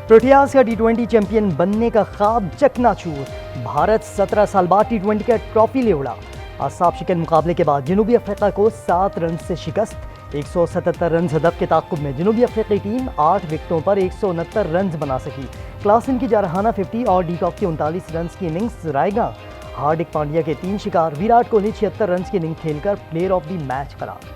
پروٹیاز کا T20 champion بننے کا خواب چکنا چور، بھارت 17 سال بعد T20 کا ٹرافی لے اڑا۔ اعصاب شکن مقابلے کے بعد جنوبی افریقہ کو 7 رنز سے شکست، 177 رنز ہدف کے تعاقب میں جنوبی افریقی ٹیم 8 وکٹوں پر 169 رنز بنا سکی۔ کلاسن کی جارحانہ 50 اور ڈی کاک کی 39 رنز کی اننگز رائے گاں۔ ہاردک پانڈیا کے 3 شکار، ویراٹ کوہلی 76 رنز کی اننگ کھیل کر پلیئر آف دی میچ قرار۔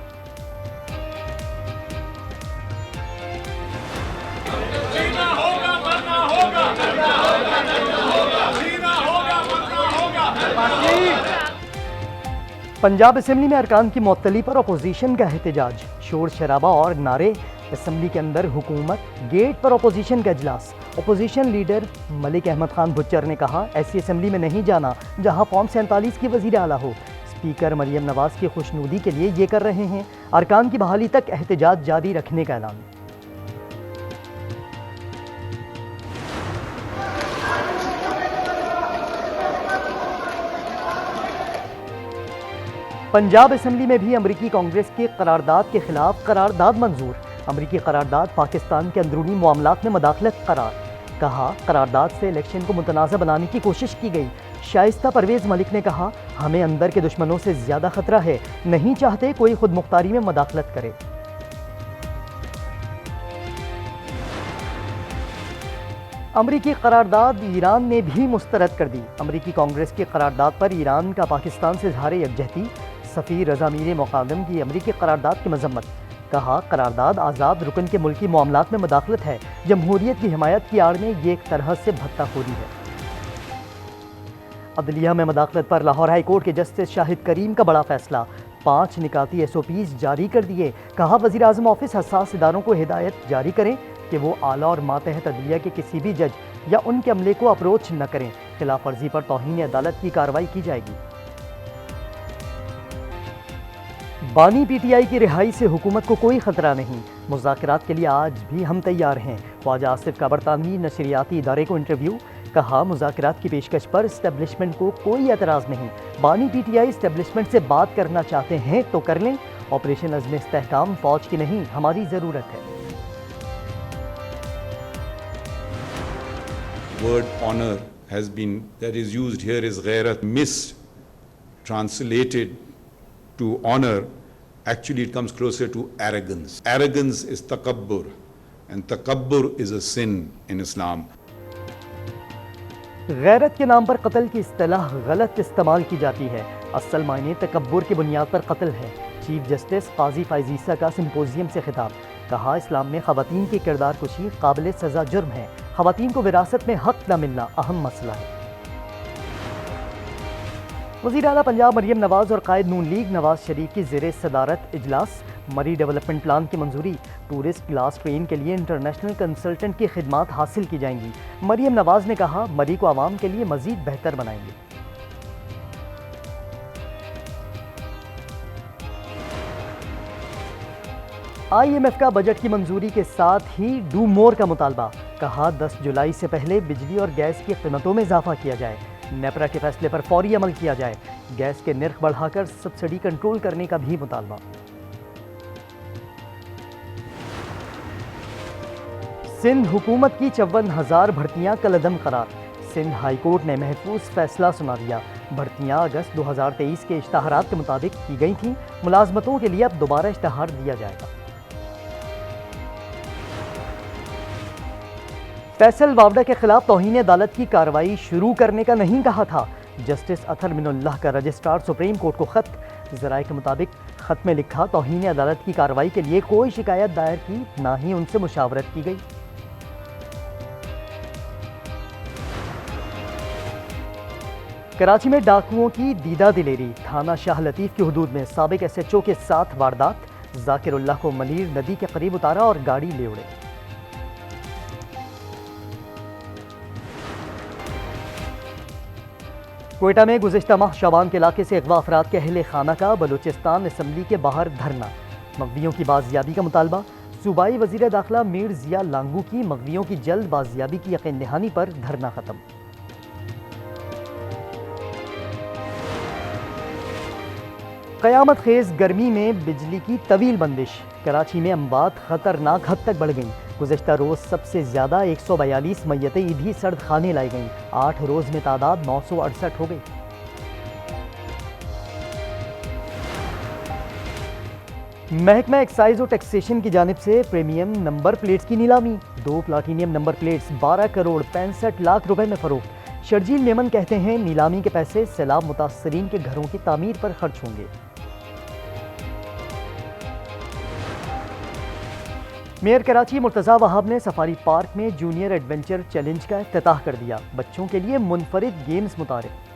پنجاب اسمبلی میں ارکان کی معطلی پر اپوزیشن کا احتجاج، شور شرابہ اور نعرے، اسمبلی کے اندر حکومت، گیٹ پر اپوزیشن کا اجلاس۔ اپوزیشن لیڈر ملک احمد خان بھچر نے کہا ایسی اسمبلی میں نہیں جانا جہاں فارم 47 کی وزیر اعلیٰ ہو۔ اسپیکر مریم نواز کی خوشنودی کے لیے یہ کر رہے ہیں۔ ارکان کی بحالی تک احتجاج جاری رکھنے کا اعلان۔ پنجاب اسمبلی میں بھی امریکی کانگریس کی قرارداد کے خلاف قرارداد منظور۔ امریکی قرارداد پاکستان کے اندرونی معاملات میں مداخلت قرار۔ کہا قرارداد سے الیکشن کو متنازع بنانے کی کوشش کی گئی۔ شائستہ پرویز ملک نے کہا ہمیں اندر کے دشمنوں سے زیادہ خطرہ ہے، نہیں چاہتے کوئی خود مختاری میں مداخلت کرے۔ امریکی قرارداد ایران نے بھی مسترد کر دی۔ امریکی کانگریس کی قرارداد پر ایران کا پاکستان سے اظہار یکجہتی، سفیر رضا میر مقدم کی امریکی قرارداد کی مذمت۔ کہا قرارداد آزاد رکن کے ملکی معاملات میں مداخلت ہے، جمہوریت کی حمایت کی آڑ میں یہ ایک طرح سے بھتہ خوری ہے۔ عدلیہ میں مداخلت پر لاہور ہائی کورٹ کے جسٹس شاہد کریم کا بڑا فیصلہ، 5 نکاتی SOPs جاری کر دیے۔ کہا وزیراعظم آفس حساس اداروں کو ہدایت جاری کریں کہ وہ اعلیٰ اور ماتحت عدلیہ کے کسی بھی جج یا ان کے عملے کو اپروچ نہ کریں، خلاف ورزی پر توہین عدالت کی کارروائی کی جائے گی۔ بانی PTI کی رہائی سے حکومت کو کوئی خطرہ نہیں، مذاکرات کے لیے آج بھی ہم تیار ہیں۔ خواجہ آصف کا برطانوی نشریاتی ادارے کو انٹرویو۔ کہا مذاکرات کی پیشکش پر اسٹیبلشمنٹ کو کوئی اعتراض نہیں، بانی PTI اسٹیبلشمنٹ سے بات کرنا چاہتے ہیں تو کر لیں، آپریشن عزم استحکام فوج کی نہیں ہماری ضرورت ہے۔ Word honor that is used here is غیرت، mistranslated to honor. Actually it comes closer to arrogance. Arrogance is takabbur, and takabbur is a sin in Islam. غیرت کے نام پر قتل کی اصطلاح غلط استعمال کی جاتی ہے، اصل معنی تکبر کی بنیاد پر قتل ہے۔ چیف جسٹس قاضی فائز عیسیٰ کا سمپوزیم سے خطاب۔ کہا اسلام میں خواتین کی کردار کشی قابل سزا جرم ہے، خواتین کو وراثت میں حق نہ ملنا اہم مسئلہ ہے۔ وزیر اعلیٰ پنجاب مریم نواز اور قائد نون لیگ نواز شریف کی زیر صدارت اجلاس۔ مری ڈیولپمنٹ پلان کی منظوری، ٹورسٹ کلاس ٹرین کے لیے انٹرنیشنل کنسلٹنٹ کی خدمات حاصل کی جائیں گی۔ مریم نواز نے کہا مری کو عوام کے لیے مزید بہتر بنائیں گے۔ IMF کا بجٹ کی منظوری کے ساتھ ہی ڈو مور کا مطالبہ۔ کہا 10 جولائی سے پہلے بجلی اور گیس کی قیمتوں میں اضافہ کیا جائے، نیپرا کے فیصلے پر فوری عمل کیا جائے، گیس کے نرخ بڑھا کر سبسڈی کنٹرول کرنے کا بھی مطالبہ۔ سندھ حکومت کی 54,000 بھرتیاں کالعدم قرار۔ سندھ ہائی کورٹ نے محفوظ فیصلہ سنا دیا۔ بھرتیاں اگست 2023 کے اشتہارات کے مطابق کی گئی تھیں، ملازمتوں کے لیے اب دوبارہ اشتہار دیا جائے گا۔ فیصل واوڈا کے خلاف توہین عدالت کی کارروائی شروع کرنے کا نہیں کہا تھا۔ جسٹس اطہر من اللہ کا رجسٹرار سپریم کورٹ کو خط۔ ذرائع کے مطابق خط میں لکھا توہین عدالت کی کارروائی کے لیے کوئی شکایت دائر کی، نہ ہی ان سے مشاورت کی گئی۔ کراچی میں ڈاکوؤں کی دیدہ دلیری، تھانہ شاہ لطیف کی حدود میں سابق SHO کے ساتھ واردات۔ ذاکر اللہ کو منیر ندی کے قریب اتارا اور گاڑی لے اڑے۔ کوئٹہ میں گزشتہ ماہ شابان کے علاقے سے اغوا افراد کے اہل خانہ کا بلوچستان اسمبلی کے باہر دھرنا، مغویوں کی بازیابی کا مطالبہ۔ صوبائی وزیر داخلہ میر ضیاء لانگو کی مغویوں کی جلد بازیابی کی یقین دہانی پر دھرنا ختم۔ قیامت خیز گرمی میں بجلی کی طویل بندش، کراچی میں اموات خطرناک حد تک بڑھ گئیں۔ گزشتہ روز سب سے زیادہ 142 میتیں عیدی سرد خانے لائی گئیں، 8 روز میں تعداد 968 ہو گئی۔ محکمہ ایکسائز و ٹیکسیشن کی جانب سے پریمیم نمبر پلیٹس کی نیلامی، 2 platinum number plates 12 crore 65 lakh روپے میں فروخت۔ شرجیل میمن کہتے ہیں نیلامی کے پیسے سیلاب متاثرین کے گھروں کی تعمیر پر خرچ ہوں گے۔ میئر کراچی مرتضیٰ وہاب نے سفاری پارک میں جونیئر ایڈونچر چیلنج کا افتتاح کر دیا، بچوں کے لیے منفرد گیمز متعارف۔